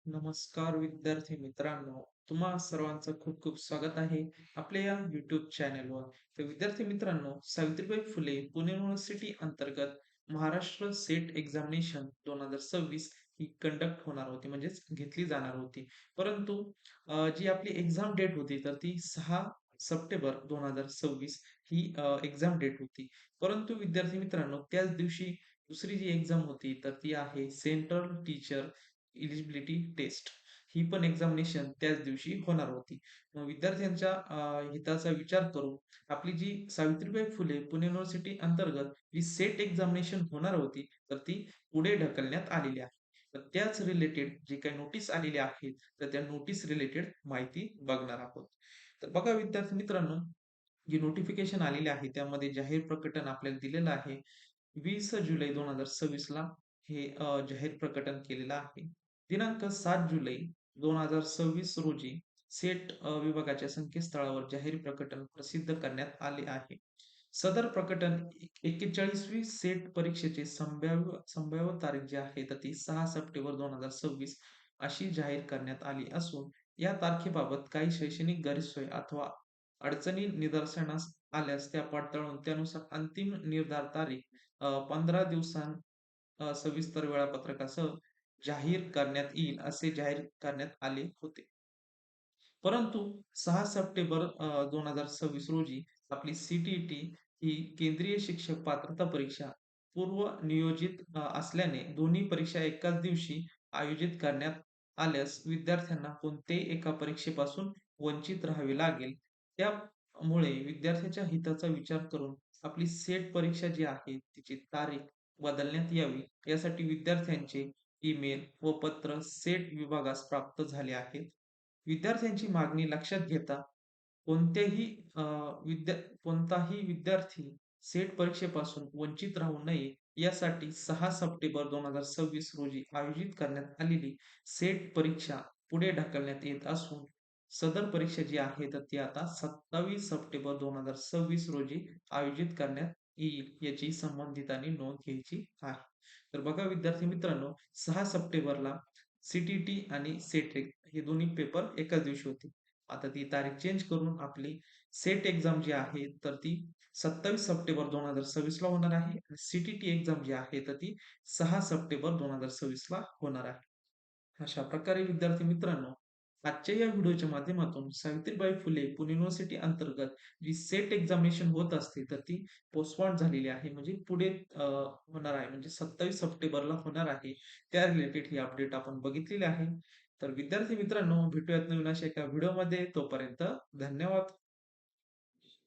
नमस्कार विद्यार्थी मित्रांनो, तुम्हा सर्वांचं खूप खूप स्वागत आहे आपल्या या YouTube चॅनलवर. तर विद्यार्थी मित्रांनो, सावित्रीबाई फुले पुणे युनिव्हर्सिटी अंतर्गत महाराष्ट्र सेट एक्झामिनेशन 2026 ही कंडक्ट होणार होती, म्हणजेच घेतली जाणार होती. परंतु जी आपली एक्झाम डेट होती, तर ती 6 सप्टेंबर 2026 ही एक्झाम डेट होती. परंतु विद्यार्थी मित्रांनो, त्याच दिवशी दुसरी जी एक्झाम होती, तर ती आहे सेंट्रल टीचर एलिजिबिलिटी टेस्ट. ही पण एक्झामिनेशन त्याच दिवशी होणार होती. मग विद्यार्थ्यांच्या हिताचा विचार करून आपली जी सावित्रीबाई फुले पुणे युनिव्हर्सिटी अंतर्गत जी सेट एक्झामिनेशन होणार होती, तर ती पुढे ढकलण्यात आलेली आहे. तर त्याच रिलेटेड जे काही नोटीस आलेले आहेत, तर त्या नोटीस रिलेटेड माहिती बघणार आहोत. तर बघा विद्यार्थी मित्रांनो, जी नोटिफिकेशन आलेली आहे त्यामध्ये जाहीर प्रकटन आपल्याला दिलेलं आहे. 20 जुलै 2026 ला हे जाहीर प्रकटन केलेलं आहे. दिनांक 7 जुलै 2026 रोजी सेट विभागाच्या संकेतस्थळावर जाहीर प्रकटन प्रसिद्ध करण्यात आले आहे. सदर प्रकटन 41वी सेट परीक्षेची संभाव्य तारीख जी आहे तर ती 6 सप्टेंबर 2026 अशी जाहीर करण्यात आली असून या तारखेबाबत काही शैक्षणिक गैरसोय अथवा अडचणी निदर्शनास आल्यास त्या पडताळून त्यानुसार अंतिम निर्धार तारीख 15 सविस्तर वेळापत्रकासह जाहीर करण्यात येईल असे जाहीर करण्यात आले होते. परंतु 6 सप्टेंबर 2026 रोजी आपली सी-टी-ई-टी ही केंद्रीय शिक्षक पात्रता परीक्षा पूर्व नियोजित असल्याने दोन्ही परीक्षा एकाच दिवशी आयोजित करण्यात आल्यास विद्यार्थ्यांना कोणत्याही एका परीक्षेपासून वंचित राहावे लागेल. त्यामुळे विद्यार्थ्याच्या हिताचा विचार करून आपली सेट परीक्षा जी आहे तिची तारीख बदलण्यात यावी यासाठी विद्यार्थ्यांचे ईमेल व पत्र सेट विभागास प्राप्त झाले आहेत. विद्यार्थ्यांची मागणी लक्षात घेता कोणत्याही अ, विद्या कोणताही विद्यार्थी सेट परीक्षेपासून वंचित राहू नये यासाठी 6 सप्टेंबर 2026 रोजी आयोजित करण्यात आलेली सेट परीक्षा पुढे ढकलण्यात येत असून सदर परीक्षा जी आहे तर ती आता 27 सप्टेंबर 2026 रोजी आयोजित करण्यात येईल याची संबंधितांनी नोंद घ्यायची आहे. तर बघा विद्यार्थी मित्रांनो, 6 सप्टेंबरला सी आणि सेट हे दोन्ही पेपर एकाच दिवशी होते. आता ती तारीख चेंज करून आपली सेट एक्झाम जी आहे, तर ती 27 सप्टेंबर 2026 ला होणार आहे आणि सी एक्झाम जी आहे, तर ती 6 सप्टेंबर 2026 ला होणार आहे. अशा प्रकारे विद्यार्थी मित्रांनो, आजच्या या व्हिडिओच्या माध्यमातून सावित्रीबाई फुले पुणे युनिव्हर्सिटी अंतर्गत जी सेट एक्झामिनेशन होत असते, तर ती पोस्टपोन झालेली आहे. म्हणजे पुढे होणार आहे. म्हणजे 27 सप्टेंबरला होणार आहे. त्या रिलेटेड ही अपडेट आपण बघितलेली आहे. तर विद्यार्थी मित्रांनो, भेटूयात नवीन अशा एका व्हिडिओमध्ये. तोपर्यंत धन्यवाद.